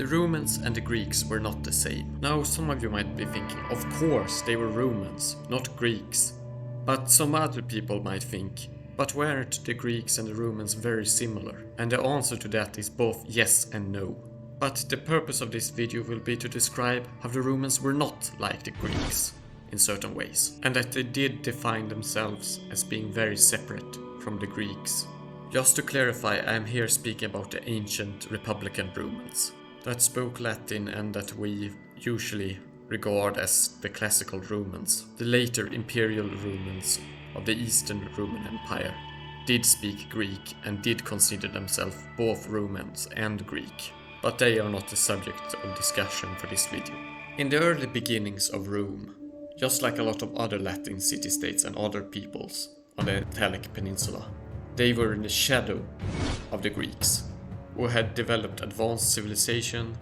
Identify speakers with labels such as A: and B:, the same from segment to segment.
A: The Romans and the Greeks were not the same. Now some of you might be thinking, of course they were Romans, not Greeks. But some other people might think, but weren't the Greeks and the Romans very similar? And the answer to that is both yes and no. But the purpose of this video will be to describe how the Romans were not like the Greeks in certain ways, and that they did define themselves as being very separate from the Greeks. Just to clarify, I am here speaking about the ancient Republican Romans that spoke Latin and that we usually regard as the classical Romans. The later imperial Romans of the Eastern Roman Empire did speak Greek and did consider themselves both Romans and Greek, but they are not the subject of discussion for this video. In the early beginnings of Rome, just like a lot of other Latin city-states and other peoples on the Italic peninsula, they were in the shadow of the Greeks, who had developed advanced civilization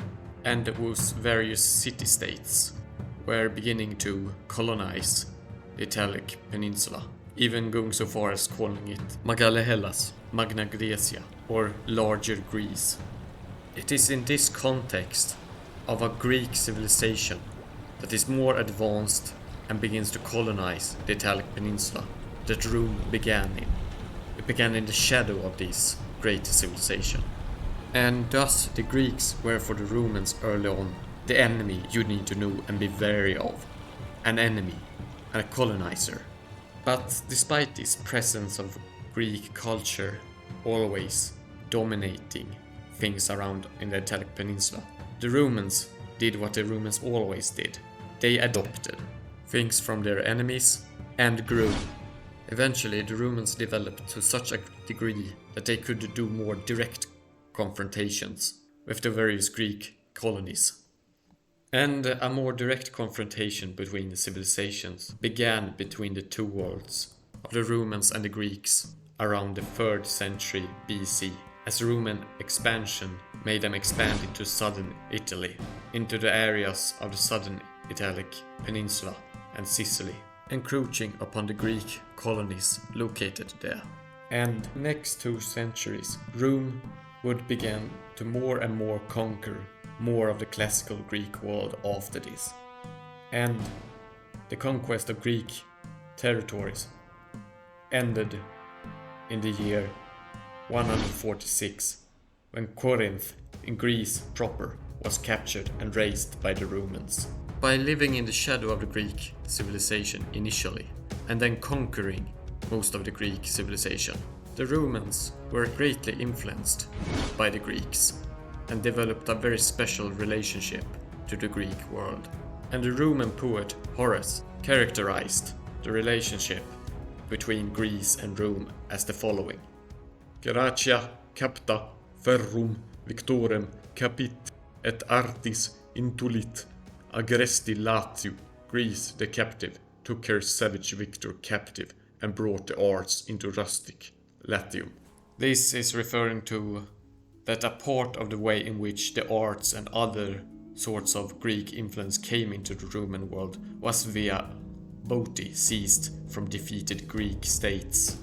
A: and whose various city-states were beginning to colonize the Italic peninsula, even going so far as calling it Magna Hellas, Magna Graecia, or Larger Greece. It is in this context of a Greek civilization that is more advanced and begins to colonize the Italic peninsula that Rome began in. It began in the shadow of this great civilization. And thus the Greeks were for the Romans early on the enemy you need to know and be wary of. An enemy, a colonizer. But despite this presence of Greek culture always dominating things around in the Italic peninsula, the Romans did what the Romans always did. They adopted things from their enemies and grew. Eventually the Romans developed to such a degree that they could do more direct confrontations with the various Greek colonies. And a more direct confrontation between the civilizations began between the two worlds of the Romans and the Greeks around the 3rd century BC, as Roman expansion made them expand into southern Italy, into the areas of the southern Italic peninsula and Sicily, encroaching upon the Greek colonies located there. And next 2 centuries, Rome would begin to more and more conquer more of the classical Greek world after this. And the conquest of Greek territories ended in the year 146, when Corinth in Greece proper was captured and razed by the Romans. By living in the shadow of the Greek civilization initially, and then conquering most of the Greek civilization, the Romans were greatly influenced by the Greeks and developed a very special relationship to the Greek world. And the Roman poet Horace characterized the relationship between Greece and Rome as the following: Gratia capta ferrum victorem capit et artis intulit agresti Latium. Greece the captive took her savage victor captive and brought the arts into rustic Latium. This is referring to that a part of the way in which the arts and other sorts of Greek influence came into the Roman world was via booty seized from defeated Greek states.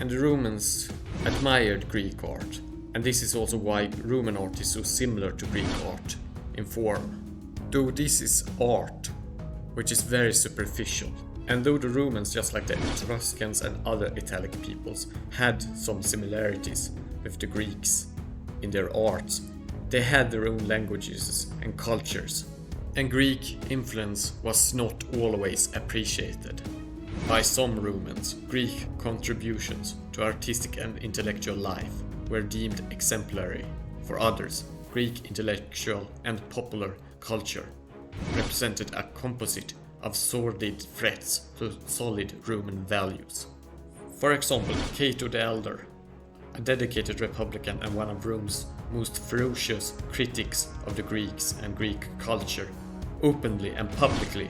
A: And the Romans admired Greek art, and this is also why Roman art is so similar to Greek art in form. Though this is art, which is very superficial, and though the Romans, just like the Etruscans and other Italic peoples, had some similarities with the Greeks in their arts, they had their own languages and cultures, and Greek influence was not always appreciated. By some Romans, Greek contributions to artistic and intellectual life were deemed exemplary. For others, Greek intellectual and popular culture represented a composite of sordid threats to solid Roman values. For example, Cato the Elder, a dedicated republican and one of Rome's most ferocious critics of the Greeks and Greek culture, openly and publicly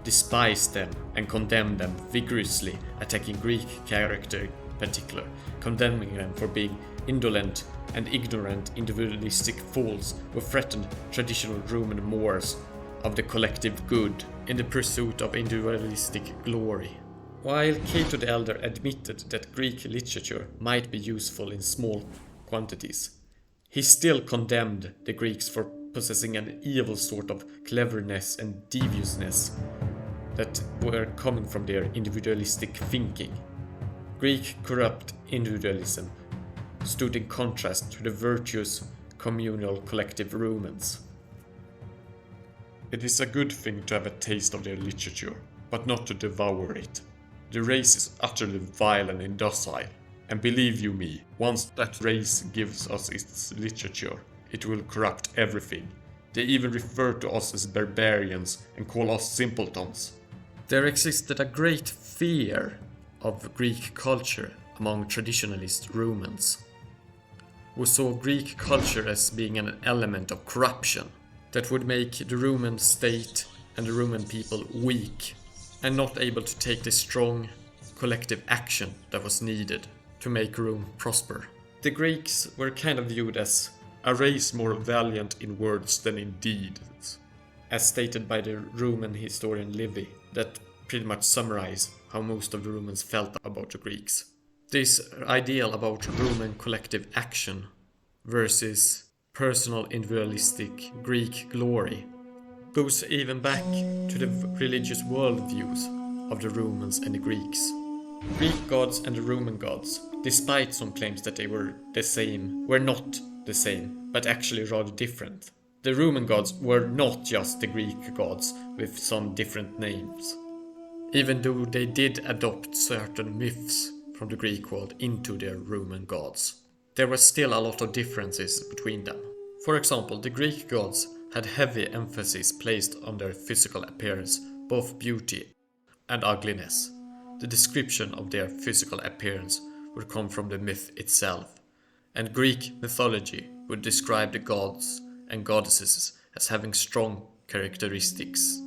A: despised them and condemned them vigorously, attacking Greek character in particular, condemning them for being indolent and ignorant individualistic fools who threatened traditional Roman mores of the collective good in the pursuit of individualistic glory. While Cato the Elder admitted that Greek literature might be useful in small quantities, he still condemned the Greeks for possessing an evil sort of cleverness and deviousness that were coming from their individualistic thinking. Greek corrupt individualism stood in contrast to the virtuous communal collective Romans. It is a good thing to have a taste of their literature, but not to devour it. The race is utterly vile and indocile, and believe you me, once that race gives us its literature, it will corrupt everything. They even refer to us as barbarians and call us simpletons. There existed a great fear of Greek culture among traditionalist Romans, who saw Greek culture as being an element of corruption that would make the Roman state and the Roman people weak and not able to take the strong collective action that was needed to make Rome prosper. The Greeks were kind of viewed as a race more valiant in words than in deeds, as stated by the Roman historian Livy, that pretty much summarize how most of the Romans felt about the Greeks. This ideal about Roman collective action versus personal individualistic Greek glory goes even back to the religious worldviews of the Romans and the Greeks. Greek gods and the Roman gods, despite some claims that they were the same, were not the same, but actually rather different. The Roman gods were not just the Greek gods with some different names, even though they did adopt certain myths from the Greek world into their Roman gods. There were still a lot of differences between them. For example, the Greek gods had heavy emphasis placed on their physical appearance, both beauty and ugliness. The description of their physical appearance would come from the myth itself, and Greek mythology would describe the gods and goddesses as having strong characteristics,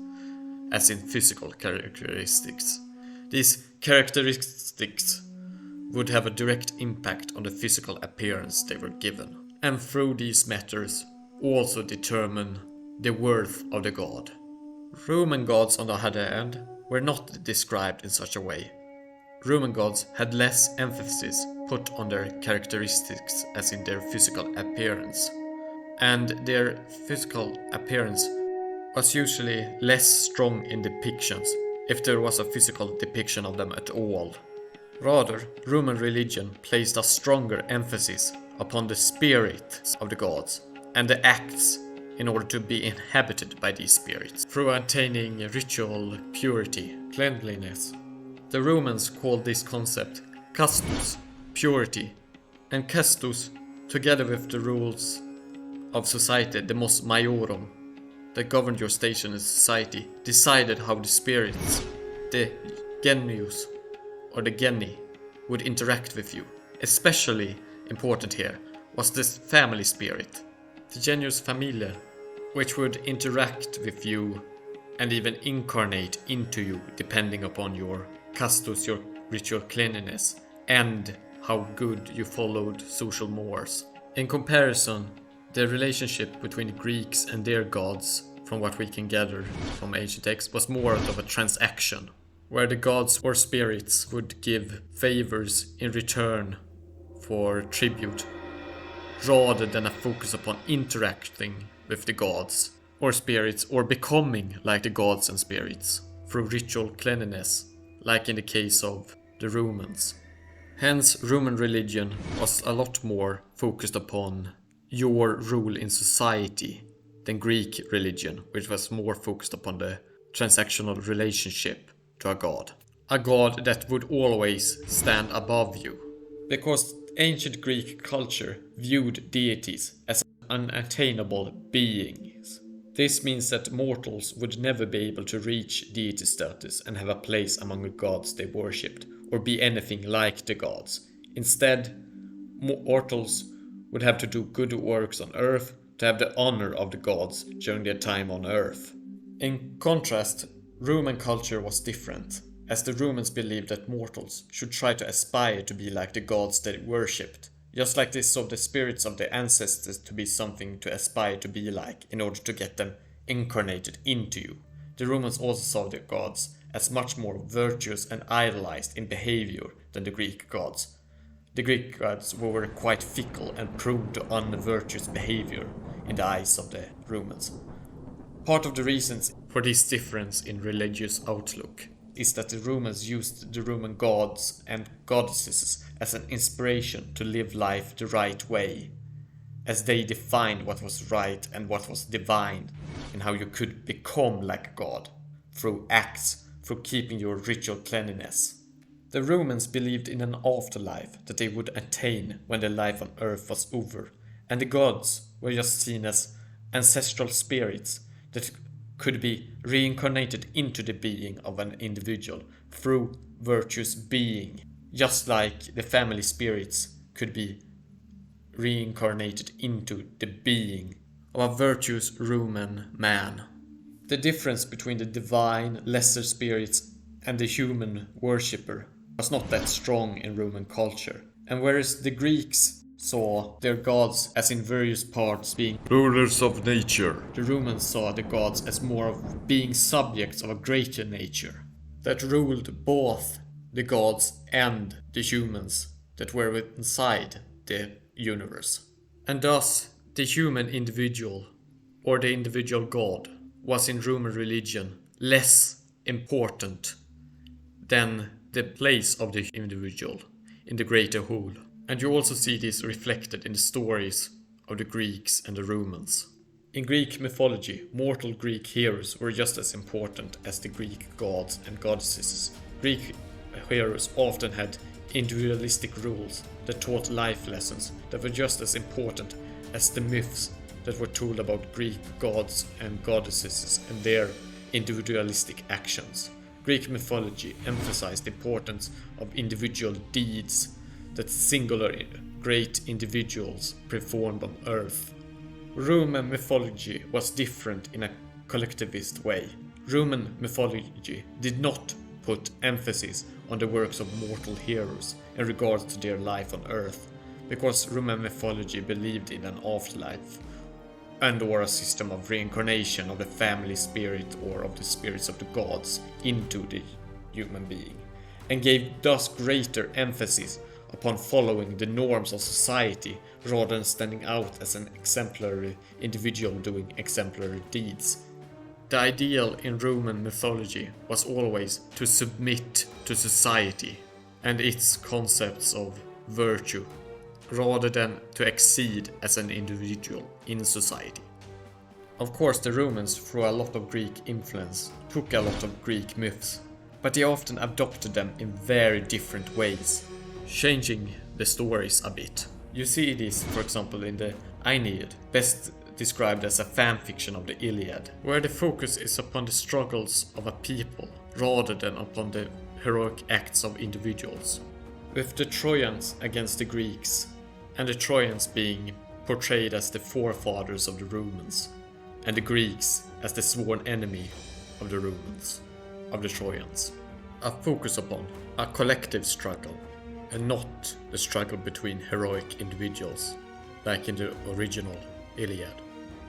A: as in physical characteristics. These characteristics would have a direct impact on the physical appearance they were given, and through these matters also determine the worth of the god. Roman gods, on the other hand, were not described in such a way. Roman gods had less emphasis put on their characteristics as in their physical appearance, and their physical appearance was usually less strong in depictions, if there was a physical depiction of them at all. Rather, Roman religion placed a stronger emphasis upon the spirit of the gods and the acts in order to be inhabited by these spirits, through attaining ritual purity, cleanliness. The Romans called this concept castus, purity, and castus, together with the rules of society, the mos maiorum, that governed your station in society, decided how the spirits, the genius or the geni, would interact with you. Especially important here was the family spirit, the genius familia, which would interact with you and even incarnate into you depending upon your castus, your ritual cleanliness, and how good you followed social mores. In comparison, the relationship between the Greeks and their gods, from what we can gather from ancient texts, was more of a transaction, where the gods or spirits would give favors in return for tribute, rather than a focus upon interacting with the gods or spirits or becoming like the gods and spirits through ritual cleanliness, like in the case of the Romans. Hence, Roman religion was a lot more focused upon your role in society than Greek religion, which was more focused upon the transactional relationship to a god that would always stand above you. Because ancient Greek culture viewed deities as unattainable beings. This means that mortals would never be able to reach deity status and have a place among the gods they worshipped, or be anything like the gods. Instead, mortals would have to do good works on earth to have the honor of the gods during their time on earth. In contrast, Roman culture was different, as the Romans believed that mortals should try to aspire to be like the gods they worshipped, just like they saw the spirits of their ancestors to be something to aspire to be like in order to get them incarnated into you. The Romans also saw the gods as much more virtuous and idolized in behavior than the Greek gods. the Greek gods were quite fickle and prone to unvirtuous behavior in the eyes of the Romans. Part of the reasons for this difference in religious outlook is that the Romans used the Roman gods and goddesses as an inspiration to live life the right way, as they defined what was right and what was divine, and how you could become like a god, through acts, through keeping your ritual cleanliness. The Romans believed in an afterlife that they would attain when their life on earth was over, and the gods were just seen as ancestral spirits that could be reincarnated into the being of an individual through virtuous being, just like the family spirits could be reincarnated into the being of a virtuous Roman man. The difference between the divine, lesser spirits and the human worshipper was not that strong in Roman culture, and whereas the Greeks saw their gods as in various parts being rulers of nature, the Romans saw the gods as more of being subjects of a greater nature that ruled both the gods and the humans that were inside the universe. And thus the human individual, or the individual god, was in Roman religion less important than the place of the individual in the greater whole. And you also see this reflected in the stories of the Greeks and the Romans. In Greek mythology, mortal Greek heroes were just as important as the Greek gods and goddesses. Greek heroes often had individualistic rules that taught life lessons that were just as important as the myths that were told about Greek gods and goddesses and their individualistic actions. Greek mythology emphasized the importance of individual deeds that singular great individuals performed on earth. Roman mythology was different in a collectivist way. Roman mythology did not put emphasis on the works of mortal heroes in regards to their life on earth, because Roman mythology believed in an afterlife and or a system of reincarnation of the family spirit or of the spirits of the gods into the human being, and gave thus greater emphasis upon following the norms of society rather than standing out as an exemplary individual doing exemplary deeds. The ideal in Roman mythology was always to submit to society and its concepts of virtue, rather than to exceed as an individual in society. Of course, the Romans, through a lot of Greek influence, took a lot of Greek myths, but they often adopted them in very different ways, changing the stories a bit. You see this, for example, in the Aeneid, best described as a fanfiction of the Iliad, where the focus is upon the struggles of a people rather than upon the heroic acts of individuals, with the Trojans against the Greeks, and the Trojans being portrayed as the forefathers of the Romans, and the Greeks as the sworn enemy of the Romans, of the Trojans. A focus upon a collective struggle, and not the struggle between heroic individuals, like in the original Iliad.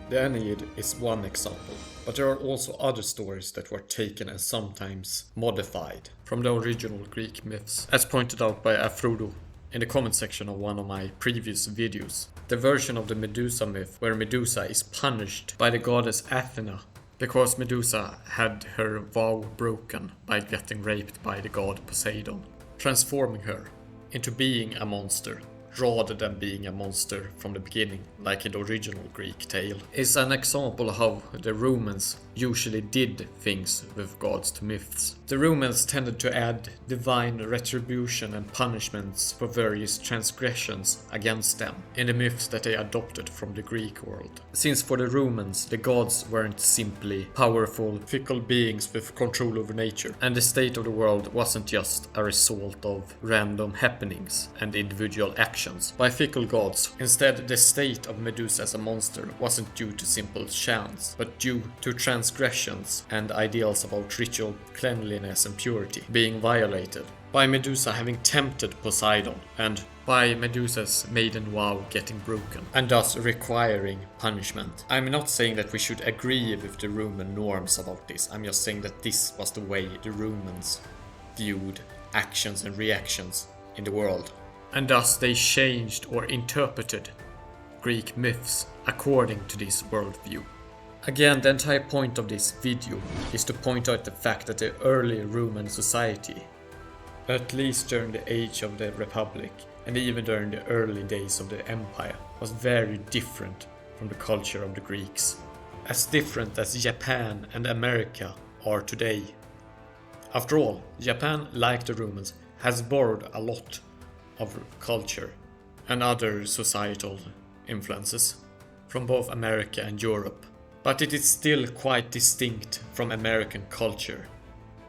A: The Aeneid is one example, but there are also other stories that were taken and sometimes modified from the original Greek myths, as pointed out by Afrodo in the comment section of one of my previous videos. The version of the Medusa myth where Medusa is punished by the goddess Athena because Medusa had her vow broken by getting raped by the god Poseidon, transforming her into being a monster rather than being a monster from the beginning, like in the original Greek tale, is an example of how the Romans usually did things with regards to myths. The Romans tended to add divine retribution and punishments for various transgressions against them in the myths that they adopted from the Greek world. Since for the Romans, the gods weren't simply powerful, fickle beings with control over nature, and the state of the world wasn't just a result of random happenings and individual actions by fickle gods. Instead, the state of Medusa as a monster wasn't due to simple chance, but due to transgressions and ideals about ritual cleanliness and purity being violated, by Medusa having tempted Poseidon, and by Medusa's maiden vow getting broken, and thus requiring punishment. I'm not saying that we should agree with the Roman norms about this, I'm just saying that this was the way the Romans viewed actions and reactions in the world. and thus they changed or interpreted Greek myths according to this worldview. Again, the entire point of this video is to point out the fact that the early Roman society, at least during the age of the Republic and even during the early days of the Empire, was very different from the culture of the Greeks. As different as Japan and America are today. After all, Japan, like the Romans, has borrowed a lot of culture and other societal influences from both America and Europe. But it is still quite distinct from American culture.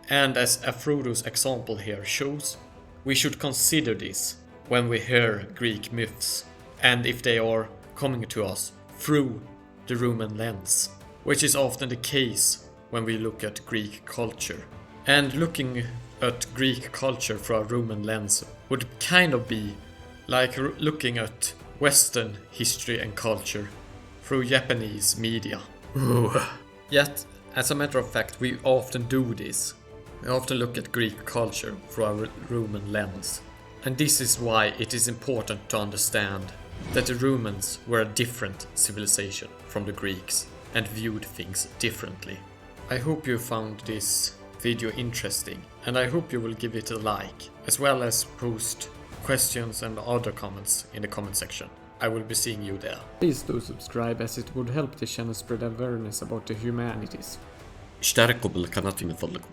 A: And as Afrodo's example here shows, we should consider this when we hear Greek myths, and if they are coming to us through the Roman lens, which is often the case when we look at Greek culture. And looking at Greek culture through a Roman lens would kind of be like looking at Western history and culture through Japanese media. Yet, as a matter of fact, we often do this. We often look at Greek culture through a Roman lens. And this is why it is important to understand that the Romans were a different civilization from the Greeks and viewed things differently. I hope you found this video interesting, and I hope you will give it a like, as well as post questions and other comments in the comment section. I will be seeing you there.
B: Please do subscribe, as it would help the channel spread awareness about the humanities.
A: اشتركوا بالقناة من فضلكم.